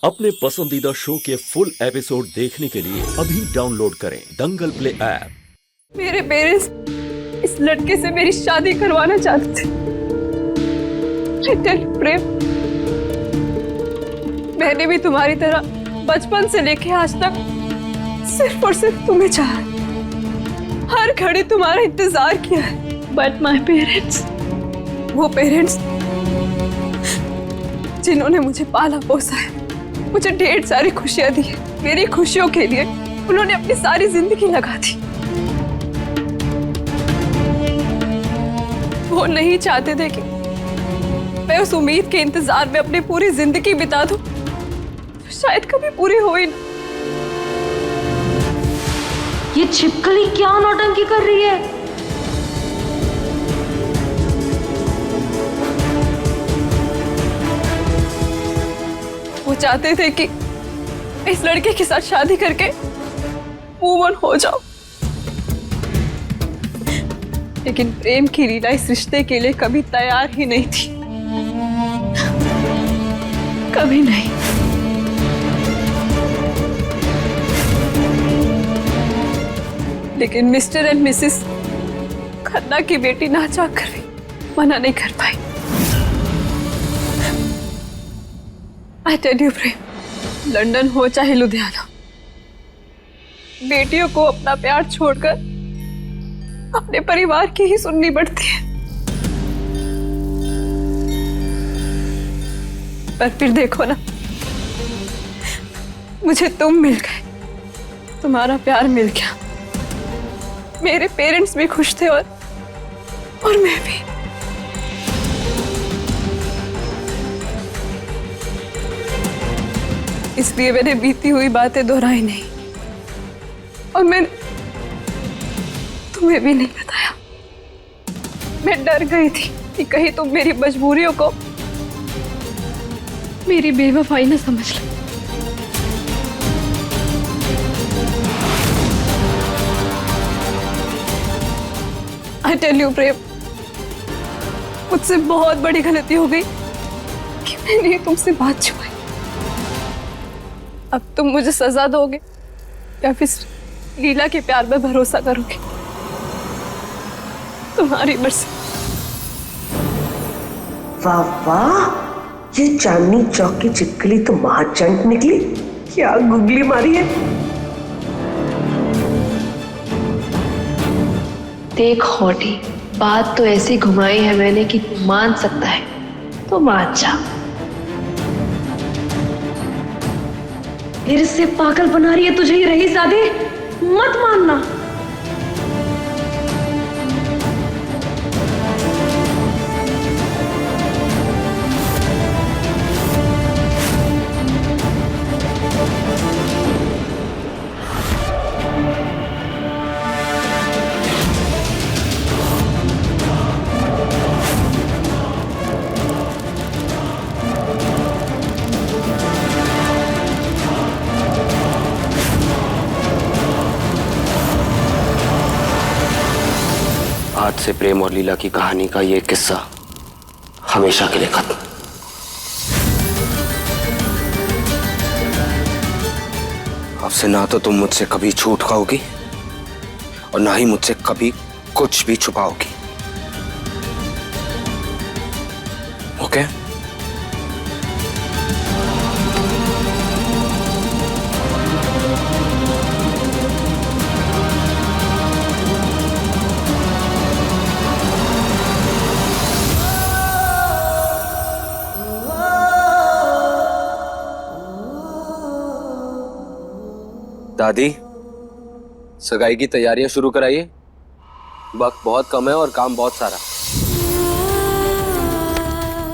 अपने पसंदीदा शो के फुल एपिसोड देखने के लिए अभी डाउनलोड करें दंगल प्ले ऐप। मेरे पेरेंट्स इस लड़के से मेरी शादी करवाना चाहते थे। प्रेम, मैंने भी तुम्हारी तरह बचपन से लेके आज तक सिर्फ और सिर्फ तुम्हें चाहा, हर घड़ी तुम्हारा इंतजार किया है। बट माय पेरेंट्स, वो पेरेंट्स जिन्होंने मुझे पाला पोसा है, मुझे ढेर सारी खुशियां दी है, मेरी खुशियों के लिए उन्होंने अपनी सारी जिंदगी लगा दी। वो नहीं चाहते थे कि मैं उस उम्मीद के इंतजार में अपनी पूरी जिंदगी बिता दूं, तो शायद कभी पूरी हो ही ना। ये छिपकली क्या नौटंकी कर रही है? वो चाहते थे कि इस लड़के के साथ शादी करके मूव ऑन हो जाओ, लेकिन प्रेम की लीला इस रिश्ते के लिए कभी तैयार ही नहीं थी, कभी नहीं। लेकिन मिस्टर एंड मिसेस खन्ना की बेटी ना चाहकर भी मना नहीं कर पाई। I tell you Prem, London हो चाहे लुधियाना, बेटियों को अपना प्यार छोड़कर अपने परिवार की ही सुननी पड़ती है। पर फिर देखो ना, मुझे तुम मिल गए, तुम्हारा प्यार मिल गया, मेरे पेरेंट्स भी खुश थे और मैं भी। इसलिए मैंने बीती हुई बातें दोहराई नहीं, और मैंने तुम्हें भी नहीं बताया। मैं डर गई थी कि कहीं तुम मेरी मजबूरियों को मेरी बेवफाई न समझ लो। आई टेल यू प्रेम, मुझसे बहुत बड़ी गलती हो गई कि मैंने तुमसे बात छुपाई। अब तुम मुझे सजा दोगे या फिर लीला के प्यार में भरोसा करोगे, तुम्हारी मर्जी। वाह वाह, ये चांदनी चौक की चिपकली तो महाचंट निकली। क्या गुगली मारी है। देख हॉटी, बात तो ऐसी घुमाई है मैंने कि तू मान सकता है तो मान जा। फिर से पागल बना रही है तुझे ये रईसज़ादे, मत मानना। आज से प्रेम और लीला की कहानी का ये किस्सा हमेशा के लिए खत्म। अब से ना तो तुम मुझसे कभी झूठ खाओगी और ना ही मुझसे कभी कुछ भी छुपाओगी। ओके? दादी, सगाई की तैयारियां शुरू कराइए। वक्त बहुत कम है और काम बहुत सारा।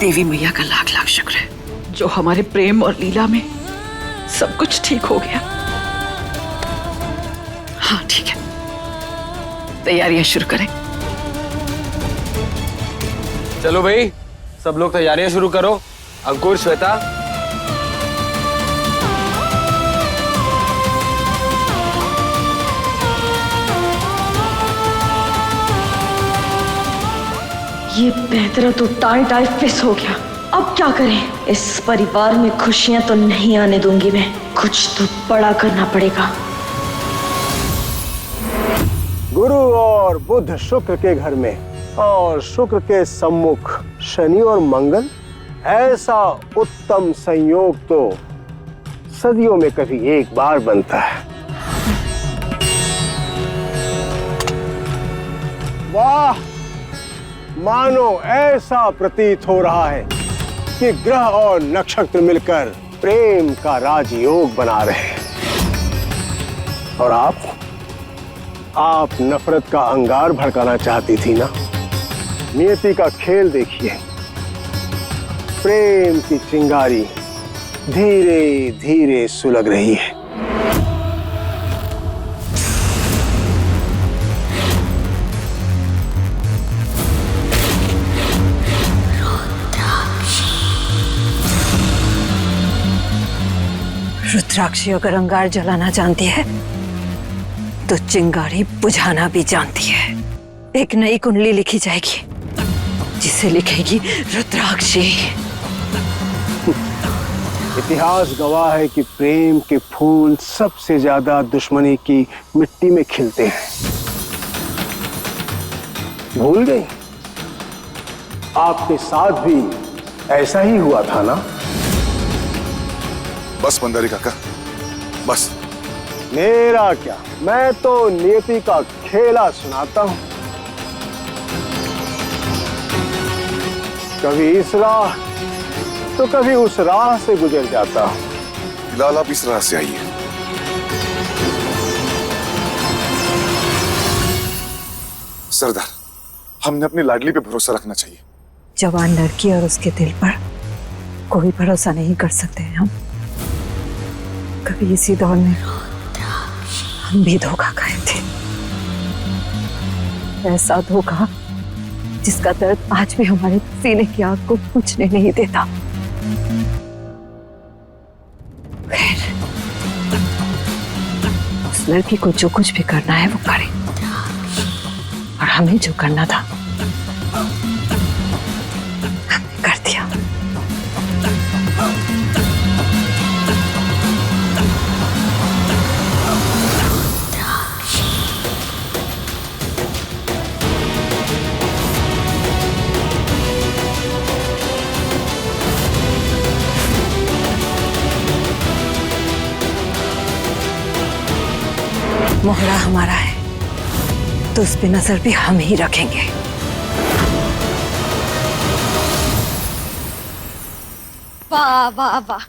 देवी मैया का लाख लाख शुक्र है जो हमारे प्रेम और लीला में सब कुछ ठीक हो गया। हाँ ठीक है, तैयारियां शुरू करें। चलो भाई, सब लोग तैयारियां शुरू करो। अंकुर, श्वेता, ये बेहतर तो टाई टाई फिस हो गया। अब क्या करें, इस परिवार में खुशियां तो नहीं आने दूंगी मैं। कुछ तो बड़ा करना पड़ेगा। गुरु और बुध शुक्र के घर में और शुक्र के सम्मुख शनि और मंगल, ऐसा उत्तम संयोग तो सदियों में कभी एक बार बनता है। वाह, मानो ऐसा प्रतीत हो रहा है कि ग्रह और नक्षत्र मिलकर प्रेम का राजयोग बना रहे हैं। और आप नफरत का अंगार भड़काना चाहती थी ना। नियति का खेल देखिए, प्रेम की चिंगारी धीरे धीरे सुलग रही है। रुद्राक्षी अगर अंगार जलाना जानती है तो चिंगारी बुझाना भी जानती है। एक नई कुंडली लिखी जाएगी जिसे लिखेगी रुद्राक्षी। इतिहास गवाह है कि प्रेम के फूल सबसे ज्यादा दुश्मनी की मिट्टी में खिलते हैं। भूल गई? आपके साथ भी ऐसा ही हुआ था ना? बस मंदारी काका, बस। मेरा क्या, मैं तो नियति का खेला सुनाता हूं। कभी इस राह तो कभी उस राह से गुजर जाता हूं। फिलहाल आप इस राह से आइए। सरदार, हमने अपनी लाडली पे भरोसा रखना चाहिए। जवान लड़की और उसके दिल पर कोई भरोसा नहीं कर सकते हैं हम। कभी इसी दौर में हम भी धोखा खाए थे, ऐसा धोखा जिसका दर्द आज भी हमारे सीने की आग को बुझने नहीं देता। खैर, उस लड़की को जो कुछ भी करना है वो करे, और हमें जो करना था हमने कर दिया। मोहरा हमारा है तो उस पे नजर भी हम ही रखेंगे। वाह वाह वाह,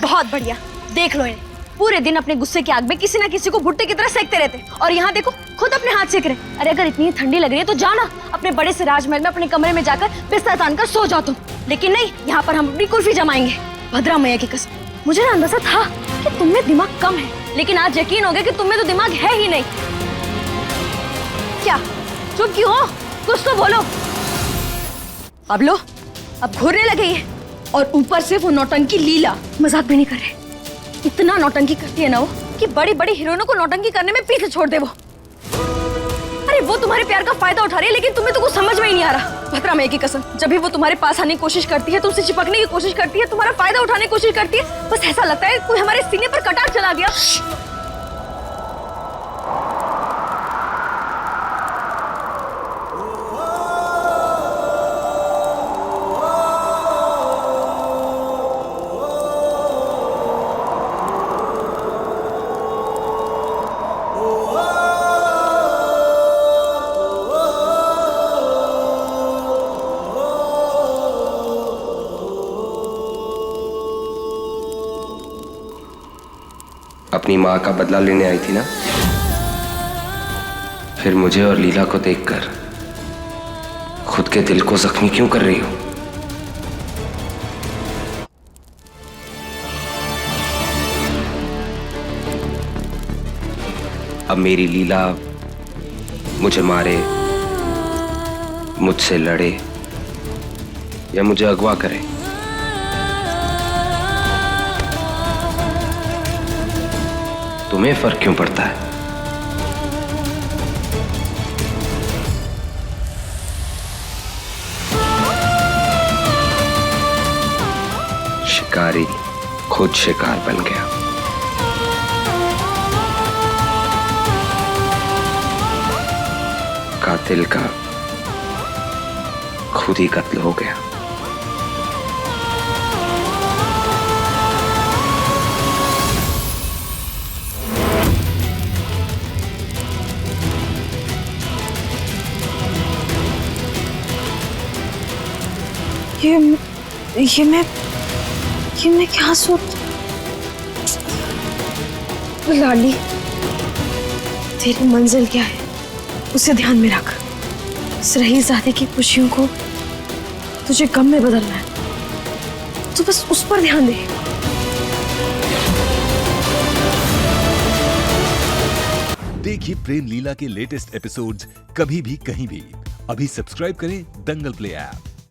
बहुत बढ़िया। देख लो इन्हें, पूरे दिन अपने गुस्से की आग में किसी ना किसी को भुट्टे की तरह सेकते रहते, और यहाँ देखो खुद अपने हाथ सेक रहे। अरे अगर इतनी ठंडी लग रही है तो जाना अपने बड़े से राजमहल में अपने कमरे में जाकर बिस्तर तान कर सो जाओ तुम। लेकिन नहीं, यहाँ पर हम अपनी कुल्फी जमाएंगे। भद्रा मैया की कसम, मुझे ना अंदाजा था कि तुम में दिमाग कम है, लेकिन आज यकीन हो गया कि तुम में तो दिमाग है ही नहीं। क्या चुप क्यों हो? कुछ तो बोलो। अब लो, अब घूरने लगे ये, और ऊपर से वो नौटंकी लीला। मजाक भी नहीं कर रहे, इतना नौटंकी करती है ना वो कि बड़ी बड़ी हीरोइनों को नौटंकी करने में पीछे छोड़ दे वो। अरे वो तुम्हारे प्यार का फायदा उठा रही है, लेकिन तुम्हें तो कुछ समझ में ही नहीं आ रहा। भद्रा मैया की कसम, जब भी वो तुम्हारे पास आने की कोशिश करती है, तुमसे चिपकने की कोशिश करती है, तुम्हारा फायदा उठाने की कोशिश करती है, बस ऐसा लगता है कोई हमारे सीने पर कटार चला दिया। अपनी माँ का बदला लेने आई थी ना, फिर मुझे और लीला को देखकर खुद के दिल को जख्मी क्यों कर रही हो? अब मेरी लीला मुझे मारे, मुझसे लड़े या मुझे अगवा करे, तुम्हें फर्क क्यों पड़ता है? शिकारी खुद शिकार बन गया। कातिल का खुद ही कत्ल हो गया। ये मैं क्या सोच। लाडली, तेरी मंजिल क्या है उसे ध्यान में रख। इस रहीज़ादे की खुशियों को तुझे गम में बदलना है, तो बस उस पर ध्यान दे। देखिए प्रेम लीला के लेटेस्ट एपिसोड्स कभी भी कहीं भी। अभी सब्सक्राइब करें दंगल प्ले ऐप।